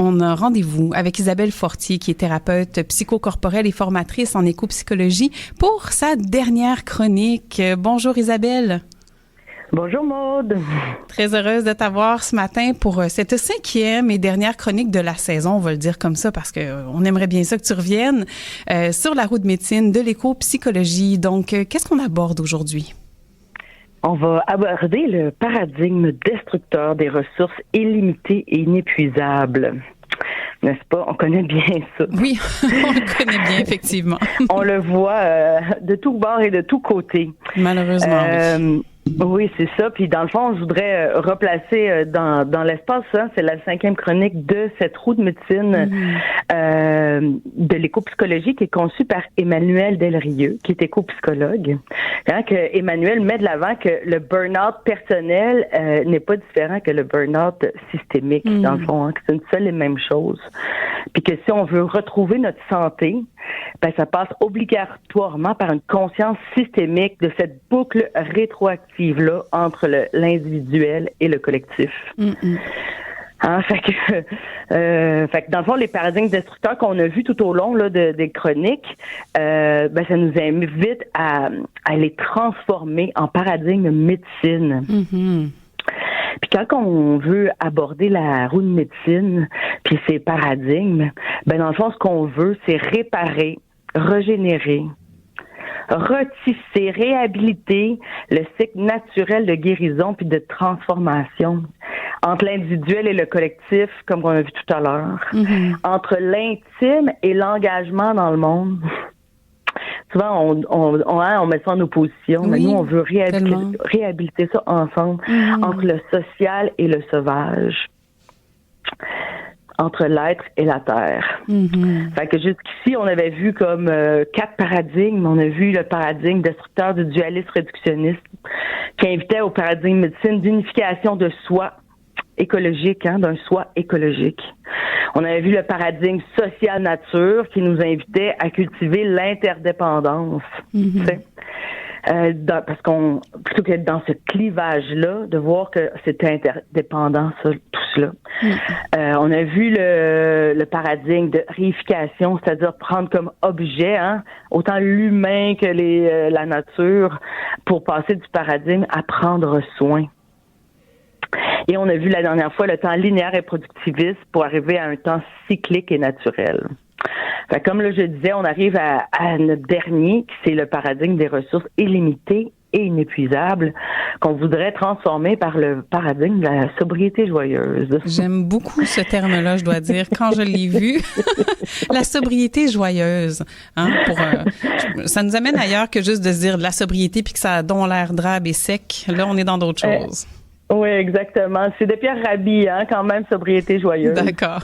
on a rendez-vous avec Isabelle Fortier, qui est thérapeute psychocorporelle et formatrice en éco-psychologie, pour sa dernière chronique. Bonjour Isabelle. Bonjour Maude. Très heureuse de t'avoir ce matin pour cette 5e et dernière chronique de la saison, on va le dire comme ça parce qu'on aimerait bien ça que tu reviennes, sur la route de médecine de l'éco-psychologie. Donc, qu'est-ce qu'on aborde aujourd'hui? On va aborder le paradigme destructeur des ressources illimitées et inépuisables. N'est-ce pas? On connaît bien ça. Oui, on le connaît bien, effectivement. On le voit de tous bords et de tous côtés. Malheureusement, oui. Oui, c'est ça. Puis dans le fond, je voudrais replacer dans l'espace, hein, c'est la 5e chronique de cette roue de médecine de l'éco-psychologie qui est conçue par Emmanuel Delrieux, qui est éco-psychologue. Hein, que Emmanuel met de l'avant que le burn-out personnel n'est pas différent que le burn-out systémique, dans le fond, hein, que c'est une seule et même chose. Puis que si on veut retrouver notre santé, ben ça passe obligatoirement par une conscience systémique de cette boucle rétroactive-là entre l'individuel et le collectif. Hein, fait que dans le fond, les paradigmes destructeurs qu'on a vus tout au long là, des chroniques, ben ça nous invite à les transformer en paradigmes médecine. Puis quand on veut aborder la roue de médecine, puis ces paradigmes, ben dans le fond, ce qu'on veut, c'est réparer, régénérer, retisser, réhabiliter le cycle naturel de guérison puis de transformation entre l'individuel et le collectif, comme on a vu tout à l'heure, entre l'intime et l'engagement dans le monde. Souvent, on met ça en opposition, mais nous, on veut réhabiliter ça ensemble, entre le social et le sauvage, entre l'être et la terre. Fait que jusqu'ici, on avait vu comme 4 paradigmes. On a vu le paradigme destructeur du dualisme réductionniste, qui invitait au paradigme médecine d'unification de soi écologique, hein, d'un soi écologique. On avait vu le paradigme social nature qui nous invitait à cultiver l'interdépendance. Parce qu'on, plutôt qu'être dans ce clivage-là, de voir que c'est interdépendant, ça, tout cela. On a vu le paradigme de réification, c'est-à-dire prendre comme objet, hein, autant l'humain que la nature, pour passer du paradigme à prendre soin. Et on a vu la dernière fois le temps linéaire et productiviste pour arriver à un temps cyclique et naturel. Fait comme là je disais, on arrive à notre dernier, qui c'est le paradigme des ressources illimitées et inépuisables, qu'on voudrait transformer par le paradigme de la sobriété joyeuse. J'aime beaucoup ce terme-là, je dois dire. Quand je l'ai vu, la sobriété joyeuse. Hein, ça nous amène ailleurs que juste de se dire de la sobriété puis que ça a donc l'air drabe et sec. Là, on est dans d'autres choses. Oui, exactement. C'est de Pierre Rabhi, hein, quand même, sobriété joyeuse. D'accord.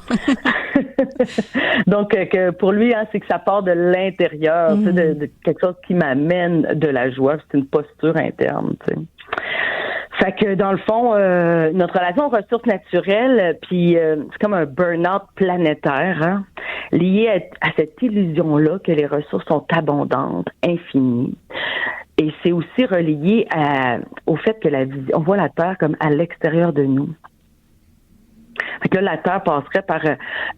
Donc, que pour lui, hein, c'est que ça part de l'intérieur, de quelque chose qui m'amène de la joie. C'est une posture interne, tu sais. Fait que, dans le fond, notre relation aux ressources naturelles, puis c'est comme un burn-out planétaire, hein, lié à cette illusion-là que les ressources sont abondantes, infinies. Et c'est aussi relié au fait que on voit la Terre comme à l'extérieur de nous. Fait que là, la Terre passerait par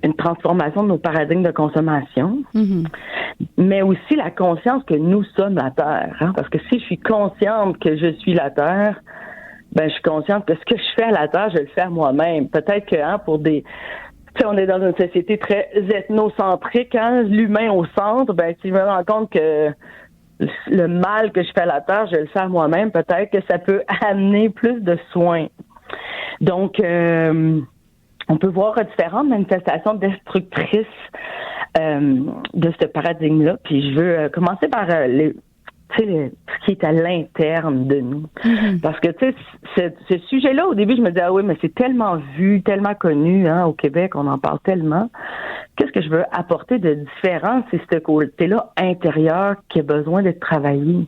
une transformation de nos paradigmes de consommation, mais aussi la conscience que nous sommes la Terre. Hein? Parce que si je suis consciente que je suis la Terre, ben je suis consciente que ce que je fais à la Terre, je le fais à moi-même. Peut-être que pour des... Tu sais, on est dans une société très ethnocentrique, hein? L'humain au centre, ben si je me rends compte que le mal que je fais à la Terre, je le fais à moi-même, peut-être que ça peut amener plus de soins. Donc, on peut voir différentes manifestations destructrices de ce paradigme-là. Puis je veux commencer par ce qui est à l'interne de nous. Parce que, tu sais, ce sujet-là, au début, je me disais, ah oui, mais c'est tellement vu, tellement connu, hein, au Québec, on en parle tellement. Qu'est-ce que je veux apporter de différent? C'est ce côté-là intérieur qui a besoin d'être travaillé.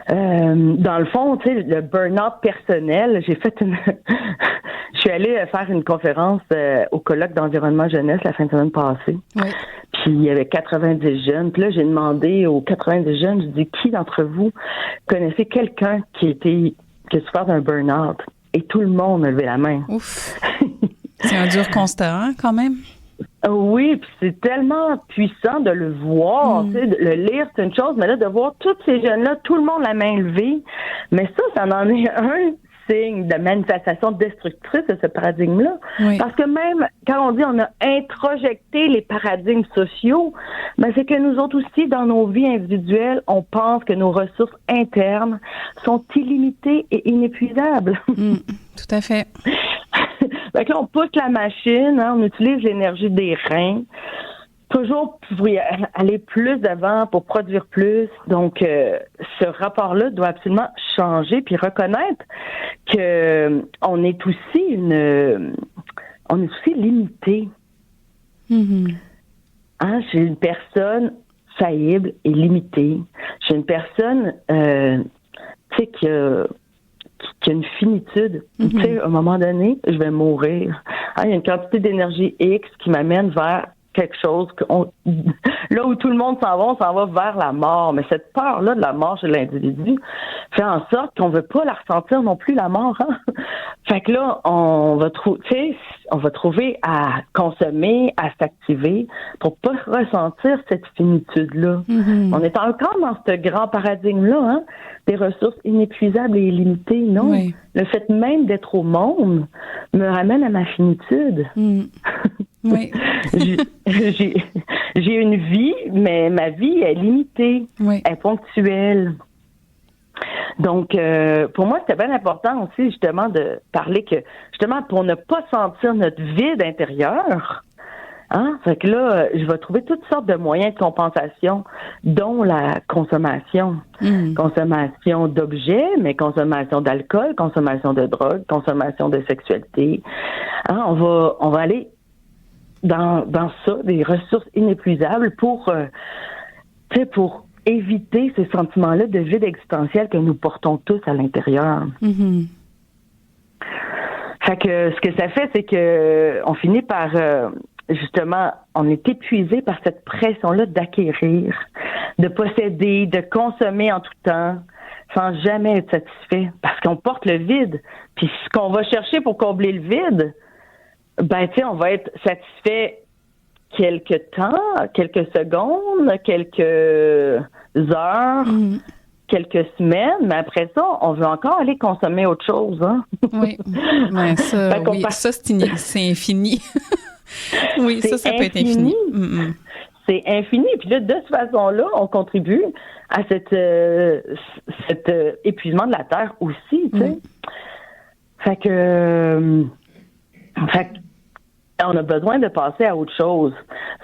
Dans le fond, tu sais, le burn-out personnel, je suis allée faire une conférence au colloque d'environnement jeunesse la fin de semaine passée. Oui. Puis il y avait 90 jeunes. Puis là, j'ai demandé aux 90 jeunes, je dis, qui d'entre vous connaissait quelqu'un qui a souffert d'un burn-out? Et tout le monde a levé la main. Ouf. C'est un dur constat, hein, quand même. Oui, puis c'est tellement puissant de le voir, tu sais, de le lire, c'est une chose, mais là, de voir tous ces jeunes-là, tout le monde la main levée, mais ça en est un signe de manifestation destructrice de ce paradigme-là. Oui. Parce que même quand on dit on a introjecté les paradigmes sociaux, ben c'est que nous autres aussi, dans nos vies individuelles, on pense que nos ressources internes sont illimitées et inépuisables. Tout à fait. Fait que là, on pousse la machine, hein, on utilise l'énergie des reins, toujours pour aller plus d'avant, pour produire plus. Donc, ce rapport-là doit absolument changer, puis reconnaître que on est aussi limité. Hein, j'ai une personne faillible et limitée. J'ai une personne, tu sais, qui a une finitude. Tu sais, à un moment donné, je vais mourir. Hein, il y a une quantité d'énergie X qui m'amène vers quelque chose là où tout le monde s'en va, on s'en va vers la mort. Mais cette peur-là de la mort chez l'individu fait en sorte qu'on veut pas la ressentir non plus, la mort. Hein? Fait que là, on va trouver à consommer, à s'activer pour pas ressentir cette finitude-là. On est encore dans ce grand paradigme-là, hein? Des ressources inépuisables et illimitées, non? Oui. Le fait même d'être au monde me ramène à ma finitude. Oui. J'ai une vie, mais ma vie est limitée, est ponctuelle. Donc, pour moi, c'était bien important aussi, justement, de parler que, justement, pour ne pas sentir notre vide intérieur, hein, fait que là, je vais trouver toutes sortes de moyens de compensation, dont la consommation. Consommation d'objets, mais consommation d'alcool, consommation de drogue, consommation de sexualité. Hein, on va aller dans ça, des ressources inépuisables pour éviter ces sentiments-là de vide existentiel que nous portons tous à l'intérieur. Fait que ce que ça fait, c'est que on finit par justement, on est épuisé par cette pression-là d'acquérir, de posséder, de consommer en tout temps, sans jamais être satisfait, parce qu'on porte le vide. Puis ce qu'on va chercher pour combler le vide, ben, tu sais, on va être satisfait quelques temps, quelques secondes, quelques heures, quelques semaines, mais après ça, on veut encore aller consommer autre chose, hein? Oui, mais ça, ça c'est infini. Oui, ça peut être infini. C'est infini. Puis là, de cette façon-là, on contribue à cet épuisement de la Terre aussi, tu sais. Fait que on a besoin de passer à autre chose.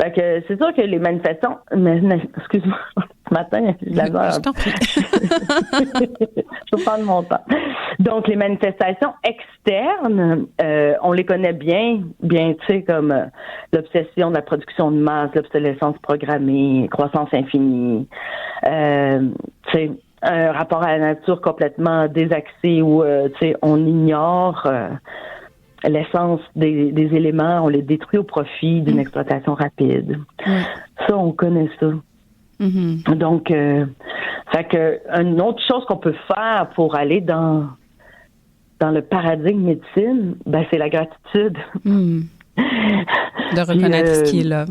Fait que c'est sûr que les manifestants... excuse-moi, ce matin, j'ai de la misère. Je t'en prie. Je vais prendre mon temps. Donc, les manifestations externes, on les connaît bien, tu sais, comme l'obsession de la production de masse, l'obsolescence programmée, croissance infinie, tu sais, un rapport à la nature complètement désaxé où, tu sais, on ignore... l'essence des éléments, on les détruit au profit d'une exploitation rapide. Ça, on connaît ça. Donc, fait que une autre chose qu'on peut faire pour aller dans le paradigme médecine, ben c'est la gratitude. De reconnaître ce qui est là.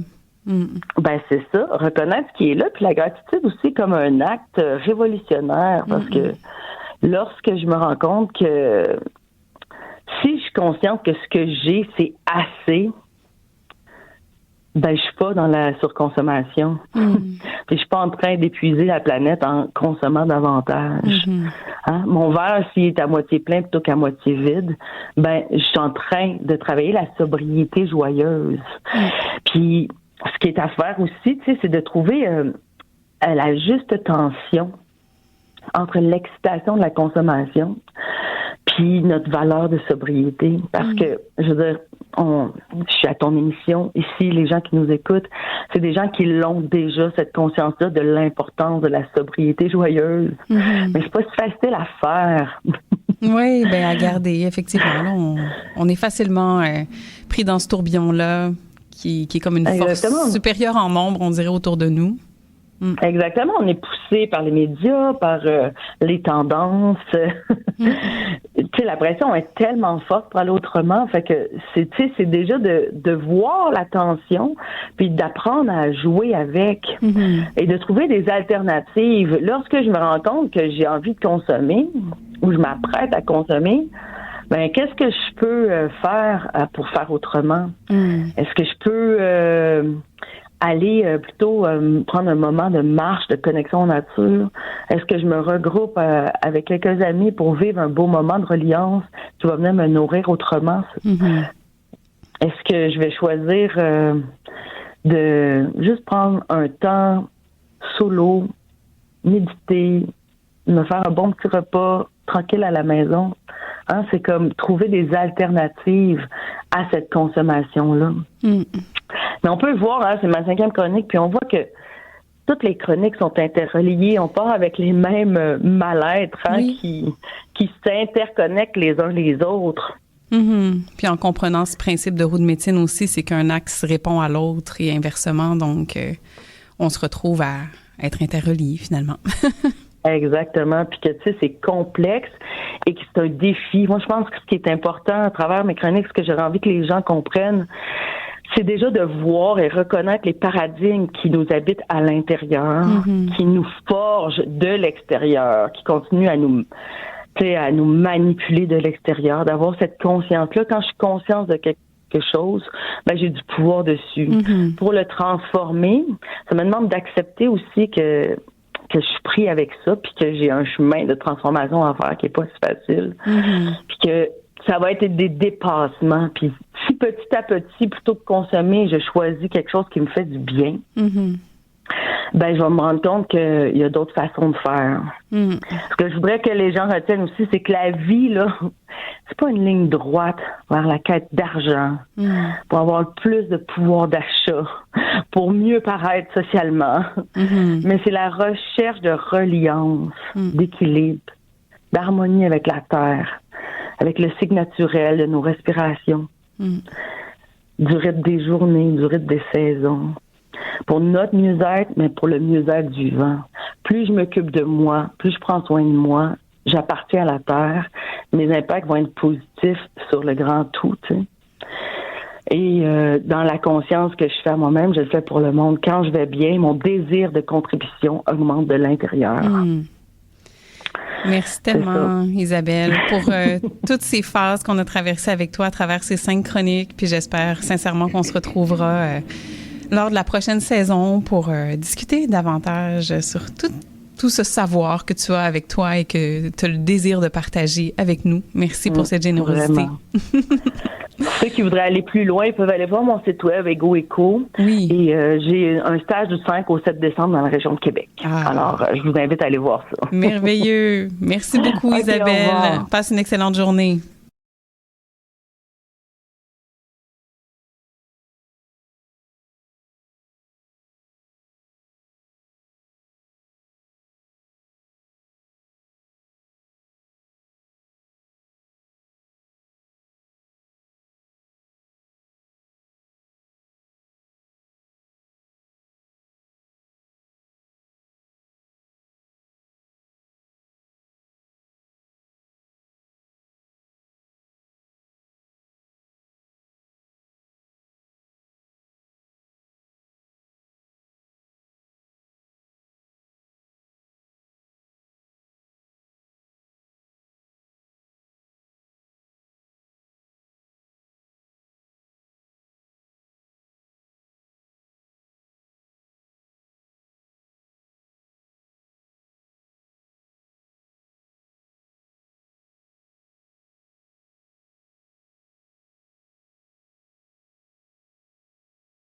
Ben c'est ça, reconnaître ce qui est là, puis la gratitude aussi comme un acte révolutionnaire, parce que lorsque je me rends compte que si je suis consciente que ce que j'ai, c'est assez, ben je suis pas dans la surconsommation. Puis je suis pas en train d'épuiser la planète en consommant davantage. Hein? Mon verre, s'il est à moitié plein plutôt qu'à moitié vide, ben je suis en train de travailler la sobriété joyeuse. Puis ce qui est à faire aussi, tu sais, c'est de trouver la juste tension entre l'excitation de la consommation puis notre valeur de sobriété. Parce que, je veux dire, je suis à ton émission, ici, les gens qui nous écoutent, c'est des gens qui l'ont déjà, cette conscience-là de l'importance de la sobriété joyeuse. Mais c'est pas si facile à faire. Oui, bien, à garder, effectivement. Là, on est facilement pris dans ce tourbillon-là qui est comme une force supérieure en nombre, on dirait, autour de nous. Exactement. On est poussé par les médias, par les tendances. Tu sais, la pression est tellement forte pour aller autrement. Fait que c'est déjà de voir la tension, puis d'apprendre à jouer avec et de trouver des alternatives. Lorsque je me rends compte que j'ai envie de consommer ou je m'apprête à consommer, ben qu'est-ce que je peux faire pour faire autrement? Est-ce que je peux aller plutôt prendre un moment de marche, de connexion en nature? Est-ce que je me regroupe avec quelques amis pour vivre un beau moment de reliance qui va venir me nourrir autrement? Est-ce que je vais choisir de juste prendre un temps solo, méditer, me faire un bon petit repas tranquille à la maison? Hein, c'est comme trouver des alternatives à cette consommation-là. Mais on peut le voir, hein, c'est ma 5e chronique, puis on voit que toutes les chroniques sont interreliées. On part avec les mêmes mal-être qui s'interconnectent les uns les autres. Puis en comprenant ce principe de roue de médecine aussi, c'est qu'un axe répond à l'autre et inversement. Donc, on se retrouve à être interreliés finalement. Exactement. Puis que, tu sais, c'est complexe et que c'est un défi. Moi, je pense que ce qui est important à travers mes chroniques, ce que j'aurais envie que les gens comprennent, c'est déjà de voir et reconnaître les paradigmes qui nous habitent à l'intérieur, qui nous forgent de l'extérieur, qui continuent à nous manipuler de l'extérieur, d'avoir cette conscience-là. Quand je suis consciente de quelque chose, ben j'ai du pouvoir dessus. Pour le transformer, ça me demande d'accepter aussi que je suis pris avec ça, puis que j'ai un chemin de transformation à faire qui est pas si facile, puis que ça va être des dépassements. Puis si petit à petit, plutôt que consommer, je choisis quelque chose qui me fait du bien, ben je vais me rendre compte qu'il y a d'autres façons de faire. Ce que je voudrais que les gens retiennent aussi, c'est que la vie, là, c'est pas une ligne droite vers la quête d'argent, pour avoir plus de pouvoir d'achat, pour mieux paraître socialement. Mais c'est la recherche de reliance, d'équilibre, d'harmonie avec la terre, avec le cycle naturel de nos respirations, du rythme des journées, du rythme des saisons, pour notre mieux-être, mais pour le mieux-être du vivant. Plus je m'occupe de moi, plus je prends soin de moi, j'appartiens à la terre, mes impacts vont être positifs sur le grand tout, tu sais. Et dans la conscience que je fais à moi-même, je le fais pour le monde. Quand je vais bien, mon désir de contribution augmente de l'intérieur. Merci tellement, Isabelle, pour toutes ces phases qu'on a traversées avec toi à travers ces 5 chroniques. Puis j'espère sincèrement qu'on se retrouvera lors de la prochaine saison pour discuter davantage sur tout ce savoir que tu as avec toi et que tu as le désir de partager avec nous. Merci pour cette générosité. Ceux qui voudraient aller plus loin, ils peuvent aller voir mon site web Ego Eco. Oui. Et j'ai un stage du 5 au 7 décembre dans la région de Québec. Alors, je vous invite à aller voir ça. Merveilleux. Merci beaucoup, Isabelle. Passe une excellente journée.